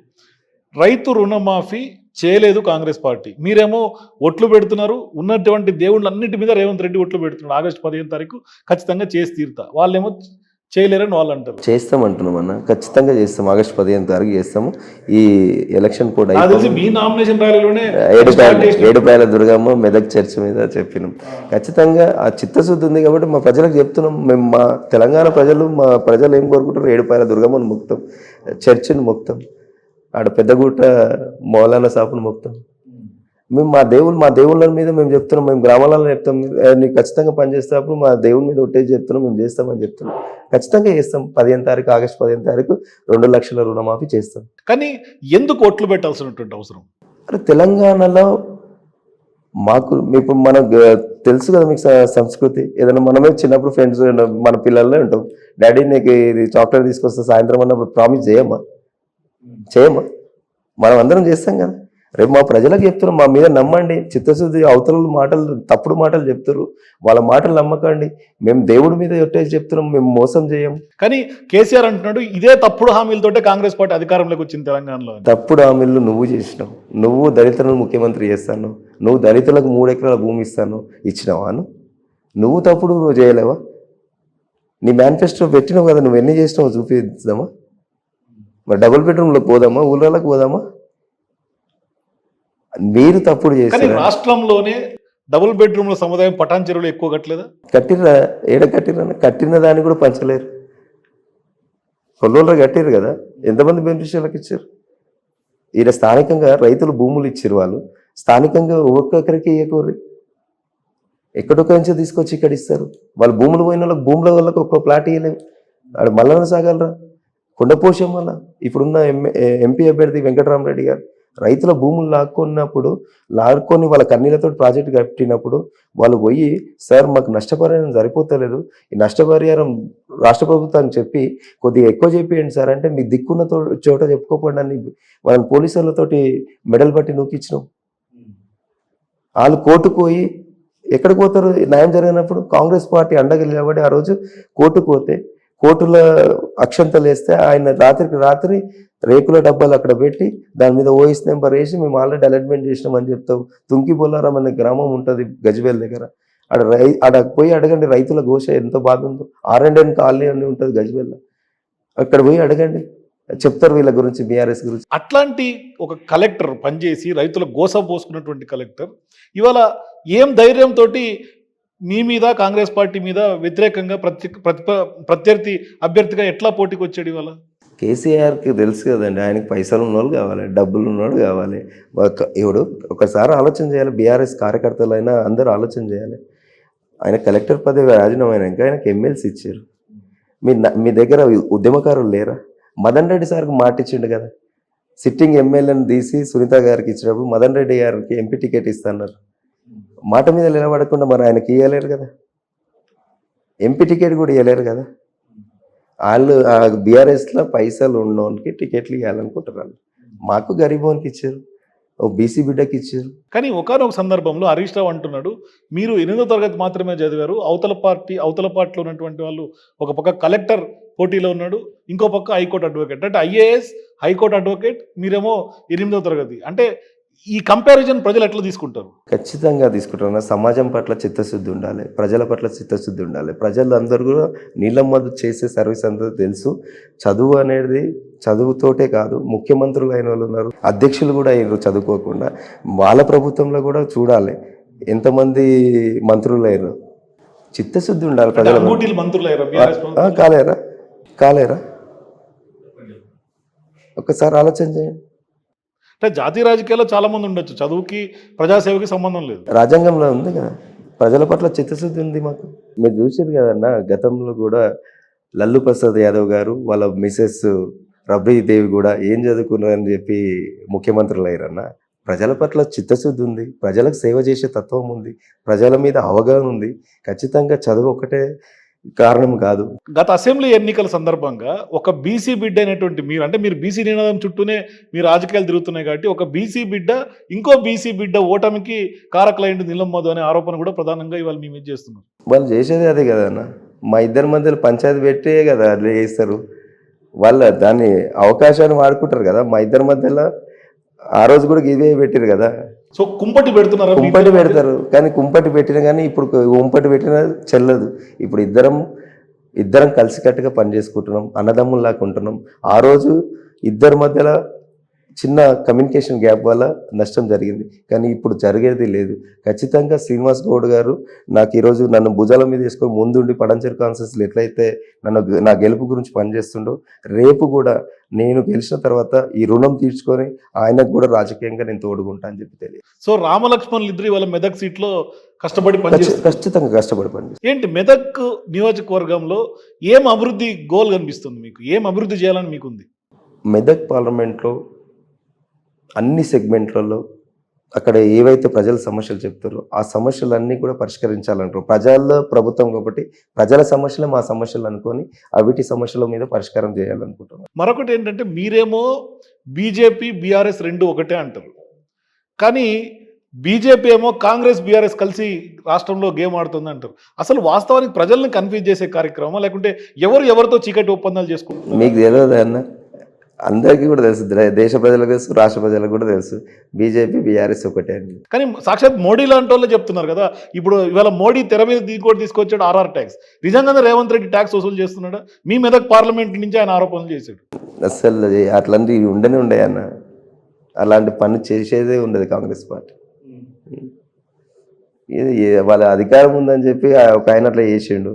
రైతు రుణమాఫీ చేయలేదు కాంగ్రెస్ పార్టీ, మీరేమో ఒట్లు పెడుతున్నారు. ఉన్నటువంటి దేవుళ్ళన్నిటి మీద రేవంత్ రెడ్డి ఒట్లు పెడుతున్నాడు. ఆగస్టు 15 తారీఖు ఖచ్చితంగా చేసి తీరుతా, వాళ్ళేమో చేయలేరని వాళ్ళు అంటారు. చేస్తామంటున్నాం అన్న, ఖచ్చితంగా చేస్తాం. ఆగస్టు 15 తారీఖు చేస్తాము. ఈ ఎలక్షన్ కోడ్ మీ నామినేషన్ ర్యాలీలోనే ఏడుపాయల దుర్గమ్మ మెదక్ చర్చ్ మీద చెప్పినాం. ఖచ్చితంగా ఆ చిత్తశుద్ధి ఉంది కాబట్టి మా ప్రజలకు చెప్తున్నాం. మేము మా తెలంగాణ ప్రజలు ఏం కోరుకుంటారు? ఏడుపాయల దుర్గమ్మను మొక్తాం, చర్చిని మొక్తాం, ఆడ పెద్దగుట్ట మౌలానా సాపును మొక్తాం. మేము మా దేవుళ్ళ మీద మేము చెప్తున్నాం. మేము గ్రామాలలో చెప్తాం, నీకు ఖచ్చితంగా పనిచేసేటప్పుడు మా దేవుని మీద ఒట్టేసి చెప్తున్నాం, మేము చేస్తామని చెప్తున్నాం. ఖచ్చితంగా చేస్తాం. 15 తారీఖు, ఆగస్టు 15 తారీఖు 2 లక్షల రుణమాఫీ చేస్తాం. కానీ ఎందుకు ఒట్లు పెట్టాల్సినటువంటి అవసరం? అరే తెలంగాణలో మాకు ఇప్పుడు మనకు తెలుసు కదా మీకు సంస్కృతి. ఏదైనా మనమే చిన్నప్పుడు ఫ్రెండ్స్ మన పిల్లల్లో ఉంటాం, డాడీ నీకు ఇది చాక్లెట్ తీసుకొస్తా సాయంత్రం అన్నప్పుడు ప్రామిస్ చేయమ్మా? మనం అందరం చేస్తాం కదా. రేపు మా ప్రజలకు చెప్తున్నాం, మా మీద నమ్మండి. చిత్తశుద్ధి అవతల మాటలు, తప్పుడు మాటలు చెప్తారు, వాళ్ళ మాటలు నమ్మకండి. మేము దేవుడి మీద ఒట్టేసి చెప్తున్నాం, మేము మోసం చేయం. కానీ కేసీఆర్ అంటున్నాడు ఇదే తప్పుడు హామీలతోటే కాంగ్రెస్ పార్టీ అధికారంలోకి వచ్చింది తెలంగాణలో. తప్పుడు హామీలు నువ్వు చేసినావు. నువ్వు దళితులను ముఖ్యమంత్రి చేస్తాను, నువ్వు దళితులకు 3 ఎకరాల భూమి ఇస్తాను, ఇచ్చినావా? నువ్వు తప్పుడు చేయలేవా? నీ మేనిఫెస్టో పెట్టినావు కదా, నువ్వు ఎన్ని చేసినావు చూపిద్దామా? మరి డబుల్ బెడ్రూమ్లో పోదామా? ఊళ్ళకి పోదామా? మీరు తప్పుడు చేస్తారు. రాష్ట్రంలోనే డబుల్ బెడ్రూమ్ల సముదాయం పటాన్ చెరువులు ఎక్కువ కట్టలేదా? కట్టిర్రా? ఏడ కట్టిర్రా? కట్టిన దాన్ని కూడా పంచలేరు. కొల్లోళ్ళు కట్టిరు కదా, ఎంతమంది బెనిఫిషియర్లకు ఇచ్చారు? ఈడ స్థానికంగా రైతులు భూములు ఇచ్చారు. వాళ్ళు స్థానికంగా ఒక్కొక్కరికి ఇవ్వకూరి, ఎక్కడొక్క నుంచి తీసుకొచ్చి ఇక్కడ ఇస్తారు. వాళ్ళు భూములు పోయిన వాళ్ళకి, భూముల వాళ్ళకి ఒక్క ప్లాట్ ఇవ్వలేవు. ఆడ మల్లన సాగలరా? కొండపోషం వల్ల ఇప్పుడున్న ఎంపీ అభ్యర్థి వెంకటరామరెడ్డి గారు రైతుల భూములు లాక్కొని వాళ్ళ కన్నీళ్లతో ప్రాజెక్టు కట్టినప్పుడు వాళ్ళు పోయి, సార్ మాకు నష్టపరిహారం సరిపోతలేదు, ఈ నష్టపరిహారం రాష్ట్ర ప్రభుత్వానికి చెప్పి కొద్దిగా ఎక్కువ చెప్పేయండి సార్ అంటే, మీకు దిక్కున్న చోట చెప్పుకోకుండా వాళ్ళని పోలీసులతోటి మెడల్ పట్టి నూకిచ్చినాం. వాళ్ళు కోర్టుకు పోయి, ఎక్కడికి పోతారు న్యాయం జరిగినప్పుడు? కాంగ్రెస్ పార్టీ అండగా నిలబడి ఆ రోజు కోర్టుకు పోతే, కోర్టులో అక్షంతలు వేస్తే ఆయన రాత్రికి రాత్రి రేకుల డబ్బాలు అక్కడ పెట్టి దాని మీద ఓఎస్ నెంబర్ వేసి మేము ఆల్రెడీ అలాట్మెంట్ చేసినామని చెప్తావు. తుంకి బొల్లారం అనే గ్రామం ఉంటుంది గజ్వేల్ దగ్గర. ఆడ పోయి అడగండి, రైతుల ఘోష ఎంత బాధ ఉందో. R&N కాలనీ అని ఉంటుంది గజ్వేల్లో, అక్కడ పోయి అడగండి, చెప్తారు వీళ్ళ గురించి, బీఆర్ఎస్ గురించి. అట్లాంటి ఒక కలెక్టర్ పనిచేసి రైతుల గోస పోసుకున్నటువంటి కలెక్టర్ ఇవాళ ఏం ధైర్యంతో మీ మీద, కాంగ్రెస్ పార్టీ మీద వ్యతిరేకంగా ప్రత్యర్థి అభ్యర్థిగా ఎట్లా పోటీకి వచ్చాడు? ఇవాళ కేసీఆర్కి తెలుసు కదండి, ఆయనకి పైసలు ఉన్నోళ్ళు కావాలి, డబ్బులు ఉన్నోడు కావాలి. ఇప్పుడు ఒకసారి ఆలోచన చేయాలి, బీఆర్ఎస్ కార్యకర్తలైనా అందరూ ఆలోచన చేయాలి. ఆయన కలెక్టర్ పదవి రాజీనామా అయినాక ఆయనకి ఎమ్మెల్సీ ఇచ్చారు. మీ దగ్గర ఉద్యమకారులు లేరా? మదన్ రెడ్డి సార్కి మాట ఇచ్చిండు కదా, సిట్టింగ్ ఎమ్మెల్యేని తీసి సునీత గారికి ఇచ్చినప్పుడు మదన్ రెడ్డి గారికి ఎంపీ టికెట్ ఇస్తున్నారు. మాట మీద నిలబడకుండా మరి ఆయనకి ఇవ్వలేరు కదా, ఎంపీ టికెట్ కూడా ఇవ్వలేరు కదా. వాళ్ళు బీఆర్ఎస్లో పైసలు ఉన్నోనికి టికెట్లు ఇవ్వాలనుకుంటున్నారు. మాకు గరీబోనికి ఇచ్చారు, ఓ బీసీ బిడ్డకి ఇచ్చారు. కానీ ఒకానొక సందర్భంలో హరీష్ రావు అంటున్నాడు, మీరు 8వ తరగతి మాత్రమే చదివారు, అవతల పార్టీలో ఉన్నటువంటి వాళ్ళు ఒక పక్క కలెక్టర్ పోటీలో ఉన్నాడు, ఇంకో పక్క హైకోర్టు అడ్వకేట్, అంటే ఐఏఎస్ హైకోర్టు అడ్వకేట్, మీరేమో 8వ తరగతి. అంటే ఈ కంపారిజన్ ప్రజలు ఎట్లా తీసుకుంటారు? ఖచ్చితంగా తీసుకుంటున్నా. సమాజం పట్ల చిత్తశుద్ధి ఉండాలి, ప్రజల పట్ల చిత్తశుద్ధి ఉండాలి. ప్రజలు అందరూ కూడా నీళ్ళమ్మదు చేసే సర్వీస్ అందరూ తెలుసు. చదువు అనేది చదువుతోటే కాదు, ముఖ్యమంత్రులు అయిన వాళ్ళు ఉన్నారు, అధ్యక్షులు కూడా అయినారు చదువుకోకుండా. వాళ్ళ ప్రభుత్వంలో కూడా చూడాలి ఎంతమంది మంత్రులు అయినారు. చిత్తశుద్ధి ఉండాలి ప్రజల. కాలేరా ఒక్కసారి ఆలోచన చేయండి. అంటే జాతీయ రాజకీయాల్లో చాలా మంది ఉండొచ్చు, చదువుకి ప్రజాసేవకి సంబంధం లేదు. రాజ్యాంగంలో ఉంది కదా, ప్రజల పట్ల చిత్తశుద్ధి ఉంది మాకు. మీరు చూసారు కదన్నా, గతంలో కూడా లల్లు ప్రసాద్ యాదవ్ గారు వాళ్ళ మిసెస్ రబ్రీదేవి కూడా ఏం చదువుకున్నారని చెప్పి ముఖ్యమంత్రులు అయ్యారన్న. ప్రజల పట్ల చిత్తశుద్ధి ఉంది, ప్రజలకు సేవ చేసే తత్వం ఉంది, ప్రజల మీద అవగాహన ఉంది. ఖచ్చితంగా చదువు ఒకటే కారణం కాదు. గత అసెంబ్లీ ఎన్నికల సందర్భంగా ఒక బీసీ బిడ్డ అయినటువంటి మీరు, అంటే మీరు బీసీ నినాదం చుట్టూనే మీ రాజకీయాలు తిరుగుతున్నాయి కాబట్టి, ఒక బీసీ బిడ్డ ఇంకో బీసీ బిడ్డ ఓటమికి కారకులైంది నీలమ్మధు అనే ఆరోపణ కూడా ప్రధానంగా ఇవాళ మీ మీద చేస్తున్నారు. వాళ్ళు చేసేది అదే కదన్న, మా ఇద్దరి మధ్యలో పంచాయతీ పెట్టే కదా అట్లా చేస్తారు. వాళ్ళ దాన్ని అవకాశాన్ని వాడుకుంటారు కదా. మా ఇద్దరి మధ్యలో ఆ రోజు కూడా ఇవే పెట్టారు కదా. సో కుంపటి పెడుతున్నారు, కుంపటి పెడతారు. కానీ కుంపటి పెట్టినా కానీ ఇప్పుడు కుంపటి పెట్టినా చెల్లదు. ఇప్పుడు ఇద్దరం కలిసికట్టుగా పని చేసుకుంటున్నాం, అన్నదమ్ముల్లాగా ఉంటున్నాం. ఆ రోజు ఇద్దరి మధ్యలో చిన్న కమ్యూనికేషన్ గ్యాప్ వల్ల నష్టం జరిగింది, కానీ ఇప్పుడు జరిగేది లేదు. ఖచ్చితంగా శ్రీనివాస్ గౌడ్ గారు నాకు ఈరోజు నన్ను భుజాల మీద వేసుకొని ముందుండి పడంచేరు కాన్స్టిట్యూన్సీలో ఎట్లయితే నా గెలుపు గురించి పనిచేస్తుండో, రేపు కూడా నేను గెలిచిన తర్వాత ఈ రుణం తీర్చుకొని ఆయనకు కూడా రాజకీయంగా నేను తోడుకుంటా అని చెప్పి తెలియదు. సో రామలక్ష్మణులు ఇద్దరు వాళ్ళ మెదక్ సీట్లో కష్టపడి ఖచ్చితంగా కష్టపడి పనిచేస్తారు. ఏంటి మెదక్ నియోజకవర్గంలో ఏం అభివృద్ధి గోల్ కనిపిస్తుంది మీకు? ఏం అభివృద్ధి చేయాలని మీకుంది? మెదక్ పార్లమెంట్లో అన్ని సెగ్మెంట్లలో అక్కడ ఏవైతే ప్రజల సమస్యలు చెప్తారో ఆ సమస్యలన్నీ కూడా పరిష్కరించాలంటారు. ప్రజల ప్రభుత్వం కాబట్టి ప్రజల సమస్యలు మా సమస్యలు అనుకొని అవిటి సమస్యల మీద పరిష్కారం చేయాలనుకుంటున్నాం. మరొకటి ఏంటంటే, మీరేమో బీజేపీ బీఆర్ఎస్ రెండు ఒకటే అంటారు, కానీ బీజేపీ ఏమో కాంగ్రెస్ బీఆర్ఎస్ కలిసి రాష్ట్రంలో గేమ్ ఆడుతుంది అంటారు. అసలు వాస్తవానికి ప్రజల్ని కన్ఫ్యూజ్ చేసే కార్యక్రమం, లేకుంటే ఎవరితో చీకటి ఒప్పందాలు చేసుకుంటున్నారు? మీకు తెలియదు అన్న, అందరికీ కూడా తెలుసు, దేశ ప్రజలకు తెలుసు, రాష్ట్ర ప్రజలకు కూడా తెలుసు, బీజేపీ బీఆర్ఎస్ ఒకటే అండి. కానీ సాక్షాత్ మోడీ లాంటి వాళ్ళే చెప్తున్నారు కదా. ఇప్పుడు ఇవాళ మోడీ తెర మీద ఇంకోటి తీసుకొచ్చాడు, ఆర్ఆర్ ట్యాక్స్. నిజంగానే రేవంత్ రెడ్డి ట్యాక్స్ వసూలు చేస్తున్నాడా? మీ మెదక్ పార్లమెంట్ నుంచి ఆయన ఆరోపణలు చేశాడు. అసలు అట్లాంటివి ఉండనే అన్న, అలాంటి పని చేసేదే ఉండదు కాంగ్రెస్ పార్టీ. వాళ్ళ అధికారం ఉందని చెప్పి ఒక ఆయన అట్లా చేసిండు.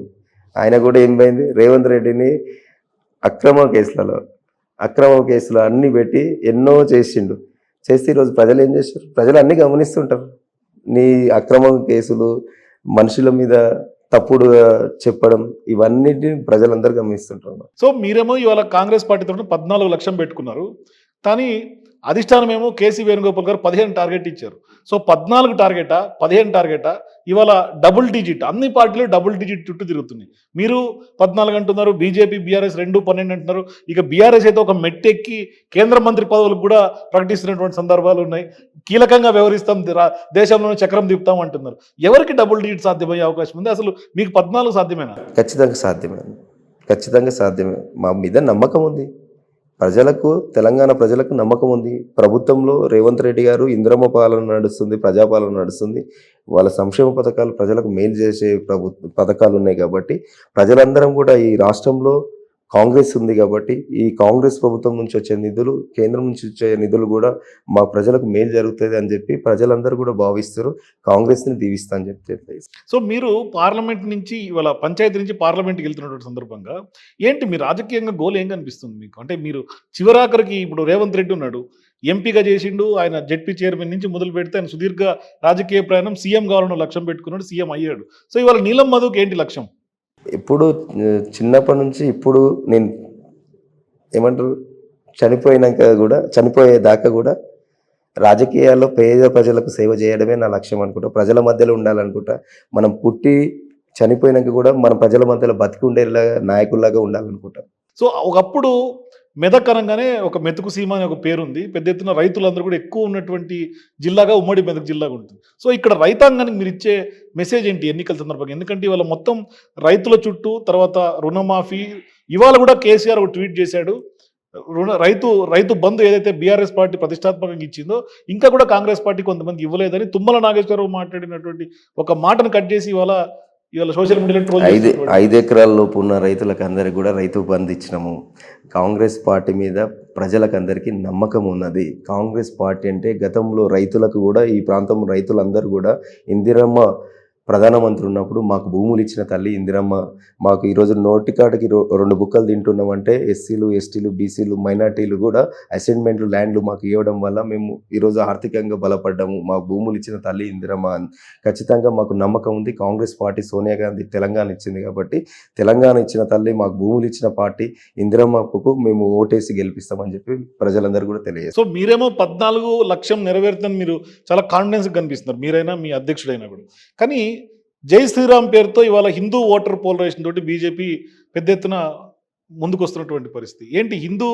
ఆయన కూడా ఏం పోయింది, రేవంత్ రెడ్డిని అక్రమ కేసులు అన్నీ పెట్టి ఎన్నో చేసిండు. చేస్తే ఈరోజు ప్రజలు ఏం చేస్తారు? ప్రజలు అన్నీ గమనిస్తుంటారు. నీ అక్రమ కేసులు, మనుషుల మీద తప్పుడు చెప్పడం, ఇవన్నిటిని ప్రజలందరూ గమనిస్తుంటారు. సో మీరేమో ఇవాళ కాంగ్రెస్ పార్టీ తరఫున 14 లక్షలు పెట్టుకున్నారు, కానీ అధిష్టానం ఏమో కేసీ వేణుగోపాల్ గారు 15 టార్గెట్ ఇచ్చారు. సో 14 టార్గెటా 15 టార్గెటా? ఇవాళ డబుల్ డిజిట్, అన్ని పార్టీలు డబుల్ డిజిట్ చుట్టూ తిరుగుతున్నాయి. మీరు 14 అంటున్నారు, బీజేపీ బీఆర్ఎస్ 12 అంటున్నారు. ఇక బీఆర్ఎస్ అయితే ఒక మెట్టెక్కి కేంద్ర మంత్రి పదవులకు కూడా ప్రకటిస్తున్నటువంటి సందర్భాలు ఉన్నాయి. కీలకంగా వ్యవహరిస్తాం, దేశంలోనే చక్రం తిప్పుతాం అంటున్నారు. ఎవరికి డబుల్ డిజిట్ సాధ్యమయ్యే అవకాశం ఉంది? అసలు మీకు 14 సాధ్యమేనా? ఖచ్చితంగా సాధ్యమే. మా మీద నమ్మకం ఉంది, తెలంగాణ ప్రజలకు నమ్మకం ఉంది. ప్రభుత్వంలో రేవంత్ రెడ్డి గారు ఇందిరమ్మ పాలన నడుస్తుంది, ప్రజాపాలన నడుస్తుంది. వాళ్ళ సంక్షేమ పథకాలు ప్రజలకు మేలు చేసే పథకాలు ఉన్నాయి కాబట్టి ప్రజలందరం కూడా ఈ రాష్ట్రంలో కాంగ్రెస్ ఉంది కాబట్టి ఈ కాంగ్రెస్ ప్రభుత్వం నుంచి వచ్చే నిధులు, కేంద్రం నుంచి వచ్చే నిధులు కూడా మా ప్రజలకు మేలు జరుగుతుంది అని చెప్పి ప్రజలందరూ కూడా భావిస్తారు. కాంగ్రెస్ని దీవిస్తా అని చెప్పి సో మీరు పార్లమెంట్ నుంచి ఇవాళ పంచాయతీ నుంచి పార్లమెంట్కి వెళ్తున్నటువంటి సందర్భంగా ఏంటి మీ రాజకీయంగా గోల్ ఏం కనిపిస్తుంది మీకు? అంటే మీరు చివరాఖరికి ఇప్పుడు రేవంత్ రెడ్డి ఉన్నాడు, ఎంపీగా చేసిండు, ఆయన జెడ్పీ చైర్మన్ నుంచి మొదలు పెడితే ఆయన సుదీర్ఘ రాజకీయ ప్రయాణం సీఎం కావాలన్న లక్ష్యం పెట్టుకున్నాడు, సీఎం అయ్యాడు. సో ఇవాళ నీలం మధుకి ఏంటి లక్ష్యం? ఇప్పుడు చిన్నప్పటి నుంచి ఇప్పుడు నేను ఏమంటారు చనిపోయేదాకా కూడా రాజకీయాల్లో పేద ప్రజలకు సేవ చేయడమే నా లక్ష్యం అనుకుంటా. ప్రజల మధ్యలో ఉండాలనుకుంటా. మనం పుట్టి చనిపోయినాక కూడా మనం ప్రజల మధ్యలో బతికి ఉండేలాగా నాయకుల్లాగా ఉండాలనుకుంటా. సో ఒకప్పుడు మెదక్ అనగానే ఒక మెతుకు సీమ అనే ఒక పేరుంది. పెద్ద ఎత్తున రైతులందరూ కూడా ఎక్కువ ఉన్నటువంటి జిల్లాగా ఉమ్మడి మెదక్ జిల్లాగా ఉంటుంది. సో ఇక్కడ రైతాంగానికి మీరు ఇచ్చే మెసేజ్ ఏంటి ఎన్నికల సందర్భంగా? ఎందుకంటే ఇవాళ మొత్తం రైతుల చుట్టూ, తర్వాత రుణమాఫీ, ఇవాళ కూడా కేసీఆర్ ఒక ట్వీట్ చేశాడు, రైతు బంధు ఏదైతే బీఆర్ఎస్ పార్టీ ప్రతిష్టాత్మకంగా ఇచ్చిందో ఇంకా కూడా కాంగ్రెస్ పార్టీ కొంతమంది ఇవ్వలేదని తుమ్మల నాగేశ్వరరావు మాట్లాడినటువంటి ఒక మాటను కట్ చేసి ఇవాళ సోషల్ మీడియాలో ట్రోల్ 5 ఎకరాల లోపు ఉన్న రైతులకు అందరికి కూడా రైతు బంధు ఇచ్చినాము. కాంగ్రెస్ పార్టీ మీద ప్రజలకు అందరికీ నమ్మకం ఉన్నది. కాంగ్రెస్ పార్టీ అంటే గతంలో రైతులకు కూడా, ఈ ప్రాంతం రైతులందరూ కూడా ఇందిరమ్మ ప్రధానమంత్రి ఉన్నప్పుడు మాకు భూములు ఇచ్చిన తల్లి ఇందిరమ్మ. మాకు ఈరోజు నోటికాడికి 2 బుక్కలు తింటున్నామంటే ఎస్సీలు, ఎస్టీలు, బీసీలు, మైనార్టీలు కూడా అసైన్మెంట్లు, ల్యాండ్లు మాకు ఇవ్వడం వల్ల మేము ఈరోజు ఆర్థికంగా బలపడ్డాము. మాకు భూములు ఇచ్చిన తల్లి ఇందిరమ్మ. ఖచ్చితంగా మాకు నమ్మకం ఉంది. కాంగ్రెస్ పార్టీ సోనియా గాంధీ తెలంగాణ ఇచ్చింది కాబట్టి, తెలంగాణ ఇచ్చిన తల్లి, మాకు భూములు ఇచ్చిన పార్టీ ఇందిరమ్మకు మేము ఓటేసి గెలిపిస్తామని చెప్పి ప్రజలందరూ కూడా తెలియజేస్తారు. సో మీరేమో 14 లక్ష్యం నెరవేరుతుందని మీరు చాలా కాన్ఫిడెన్స్ కనిపిస్తున్నారు, మీరైనా మీ అధ్యక్షుడైనా కూడా. కానీ జై శ్రీరామ్ పేరుతో ఇవాళ హిందూ ఓటర్ పోలరైజేషన్ తోటి బీజేపీ పెద్ద ఎత్తున ముందుకు వస్తున్నటువంటి పరిస్థితి ఏంటి? హిందూ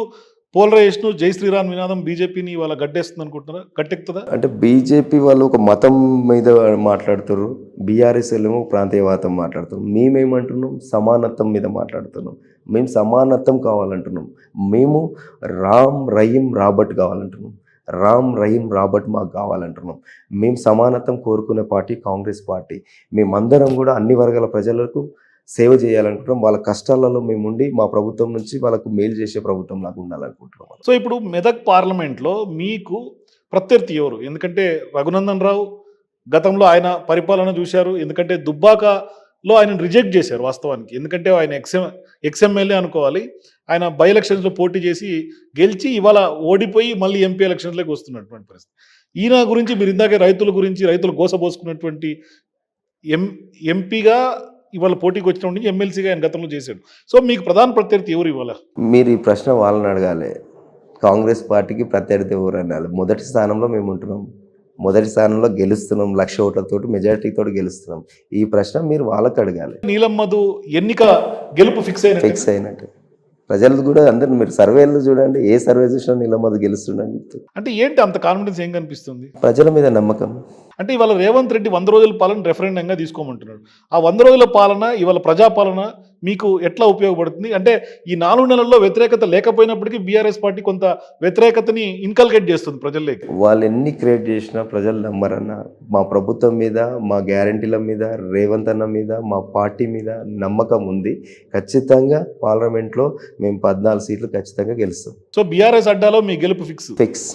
పోలరైజేషన్, జై శ్రీరామ్ నినాదం బీజేపీని ఇవాళ గడ్డేస్తుంది అనుకుంటున్నారా? గట్టెక్కుతుందా? అంటే బీజేపీ వాళ్ళు ఒక మతం మీద మాట్లాడుతారు, బీఆర్ఎస్ ఏమో ప్రాంతీయవాదం మాట్లాడుతారు. మేమేమంటున్నాం? సమానత్వం మీద మాట్లాడుతున్నాం. మేము సమానత్వం కావాలంటున్నాం. మేము రామ్ రహీం రాబర్ట్ కావాలంటున్నాం. రామ్ రహీం రాబర్ట్ మాకు కావాలంటున్నాం. మేము సమానత్వం కోరుకునే పార్టీ కాంగ్రెస్ పార్టీ. మేమందరం కూడా అన్ని వర్గాల ప్రజలకు సేవ చేయాలనుకుంటున్నాం. వాళ్ళ కష్టాలలో మేము ఉండి మా ప్రభుత్వం నుంచి వాళ్ళకు మేలు చేసే ప్రభుత్వం లాగా ఉండాలనుకుంటున్నాం. సో ఇప్పుడు మెదక్ పార్లమెంట్లో మీకు ప్రత్యర్థి ఎవరు? ఎందుకంటే రఘునందన్ రావు గతంలో ఆయన పరిపాలన చూశారు. ఎందుకంటే దుబ్బాకలో ఆయన రిజెక్ట్ చేశారు వాస్తవానికి. ఎందుకంటే ఆయన ఎక్స్ఎమ్మెల్యే అనుకోవాలి. ఆయన బై ఎలక్షన్స్లో పోటీ చేసి గెలిచి ఇవాళ ఓడిపోయి మళ్ళీ ఎంపీ ఎలక్షన్స్లోకి వస్తున్నటువంటి పరిస్థితి. ఈయన గురించి మీరు ఇందాకే రైతుల గురించి, రైతులు గోసపోసుకున్నటువంటి ఎంపీగా ఇవాళ పోటీకి వచ్చినప్పుడు ఎమ్మెల్సీగా ఆయన గతంలో చేశాడు. సో మీకు ప్రధాన ప్రత్యర్థి ఎవరు ఇవాళ? మీరు ఈ ప్రశ్న వాళ్ళని అడగాలి. కాంగ్రెస్ పార్టీకి ప్రత్యర్థి ఎవరు అనాలి. మొదటి స్థానంలో మేము ఉంటున్నాం. మొదటి స్థానంలో గెలుస్తున్నాం. 1,00,000 ఓట్లతో మెజారిటీతో గెలుస్తున్నాం. ఈ ప్రశ్న మీరు వాళ్ళకి అడగాలి. నీలం మధు ఎన్నిక గెలుపు ఫిక్స్ అయినట్టు ప్రజలు కూడా అందరు మీరు సర్వేలు చూడండి, ఏ సర్వే చూసినా నీలం మధు గెలుస్తుండని చెప్తారు. అంటే ఏంటి అంత కాన్ఫిడెన్స్ ఏం కనిపిస్తుంది? ప్రజల మీద నమ్మకం. అంటే ఇవాళ రేవంత్ రెడ్డి 100 రోజుల పాలన రెఫరెండంగా తీసుకోమంటున్నాడు. ఆ 100 రోజుల పాలన ఇవాళ ప్రజాపాలన మీకు ఎట్లా ఉపయోగపడుతుంది? అంటే ఈ 4 నెలల్లో వ్యతిరేకత లేకపోయినప్పటికీ బీఆర్ఎస్ పార్టీ కొంత వ్యతిరేకతని ఇన్కల్కేట్ చేస్తుంది ప్రజల్లోకి. వాళ్ళు ఎన్ని క్రియేట్ చేసినా ప్రజలు నమ్మరన్న. మా ప్రభుత్వం మీద, మా గ్యారంటీల మీద, రేవంత్ అన్న మీద, మా పార్టీ మీద నమ్మకం ఉంది. ఖచ్చితంగా పార్లమెంట్లో మేము 14 సీట్లు ఖచ్చితంగా గెలుస్తాం. సో బీఆర్ఎస్ అడ్డాలో మీ గెలుపు ఫిక్స్.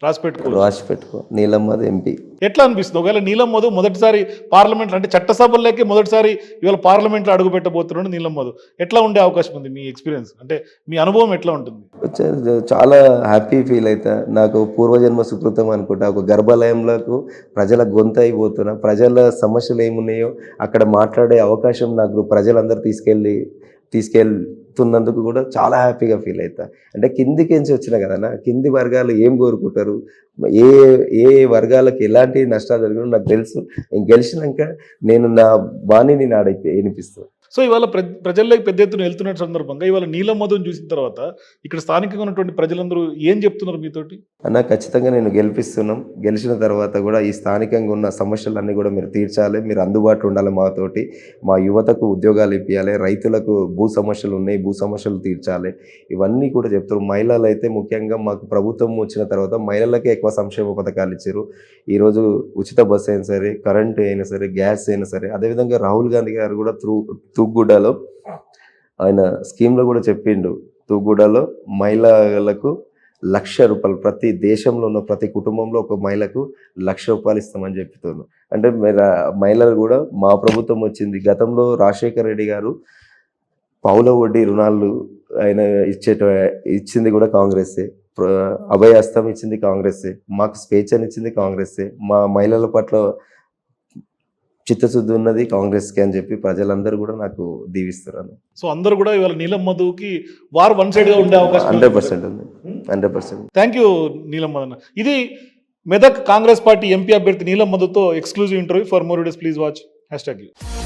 రాసి పెట్టుకో. నీలం మధు ఎంపీ. ఎట్లా అనిపిస్తుంది? ఒకవేళ నీలం మధు మొదటిసారి పార్లమెంట్, అంటే చట్టసభల్లోకి మొదటిసారి ఇవాళ పార్లమెంట్లో అడుగు పెట్టబోతున్నాడు నీలం మధు, ఎట్లా ఉండే అవకాశం ఉంది? మీ ఎక్స్పీరియన్స్ అంటే మీ అనుభవం ఎట్లా ఉంటుంది? చాలా హ్యాపీ ఫీల్ అవుతా. నాకు పూర్వజన్మ సుకృతం అనుకుంటా. ఒక గర్భాలయంలోకి ప్రజల గొంతు అయిపోతున్నా. ప్రజల సమస్యలు ఏమున్నాయో అక్కడ మాట్లాడే అవకాశం నాకు ప్రజలందరూ తీసుకెళ్తున్నందుకు కూడా చాలా హ్యాపీగా ఫీల్ అవుతా. అంటే కిందికించి వచ్చిన కదన్నా, కింది వర్గాలు ఏం కోరుకుంటారు, ఏ వర్గాలకు ఎలాంటి నష్టాలు జరిగినా నాకు తెలుసు. నేను గెలిచినాక నేను నా బాణిని వినిపిస్తాను. సో ఇవాళ ప్రజల్లోకి పెద్ద ఎత్తున వెళ్తున్న సందర్భంగా ఇవాళ నీలం మధుని చూసిన తర్వాత ఇక్కడ స్థానికంగా ఉన్నటువంటి ప్రజలందరూ ఏం చెప్తున్నారు మీతోటి? అన్న ఖచ్చితంగా నేను గెలిపిస్తున్నాం. గెలిచిన తర్వాత కూడా ఈ స్థానికంగా ఉన్న సమస్యలన్నీ కూడా మీరు తీర్చాలి. మీరు అందుబాటులో ఉండాలి మాతోటి. మా యువతకు ఉద్యోగాలు ఇప్పించాలి. రైతులకు భూ సమస్యలు ఉన్నాయి, భూ సమస్యలు తీర్చాలి. ఇవన్నీ కూడా చెప్తారు. మహిళలు అయితే ముఖ్యంగా మాకు ప్రభుత్వం వచ్చిన తర్వాత మహిళలకే ఎక్కువ సంక్షేమ పథకాలు ఇచ్చారు. ఈరోజు ఉచిత బస్సు అయినా సరే, కరెంట్ అయినా సరే, గ్యాస్ అయినా సరే. అదేవిధంగా రాహుల్ గాంధీ గారు కూడా తూగుడ్డలో ఆయన స్కీమ్లో కూడా చెప్పిండు, తూగూడలో మహిళలకు ₹1,00,000 ప్రతి దేశంలో ఉన్న ప్రతి కుటుంబంలో ఒక మహిళకు ₹1,00,000 ఇస్తామని చెప్తున్నారు. అంటే మహిళలు కూడా మా ప్రభుత్వం వచ్చింది. గతంలో రాజశేఖర రెడ్డి గారు పావుల వడ్డీ రుణాలు ఆయన ఇచ్చింది కూడా కాంగ్రెస్సే. అభయహస్తం ఇచ్చింది కాంగ్రెస్సే. మాకు స్వేచ్ఛనిచ్చింది కాంగ్రెస్సే. మా మహిళల పట్ల చిత్తశుద్ధి ఉన్నది కాంగ్రెస్కి అని చెప్పి ప్రజలందరూ కూడా నాకు దీవిస్తున్నారు. సో అందరూ కూడా ఇవాళ నీలం మధుకి వార్ వన్ సైడ్ గా ఉండే అవకాశం 100% ఉంది. 100%. థ్యాంక్ యూ నీలం మదన్. ఇది మెదక్ కాంగ్రెస్ పార్టీ ఎంపీ అభ్యర్థి నీలం మధుతో exclusive interview. For more videos please watch #.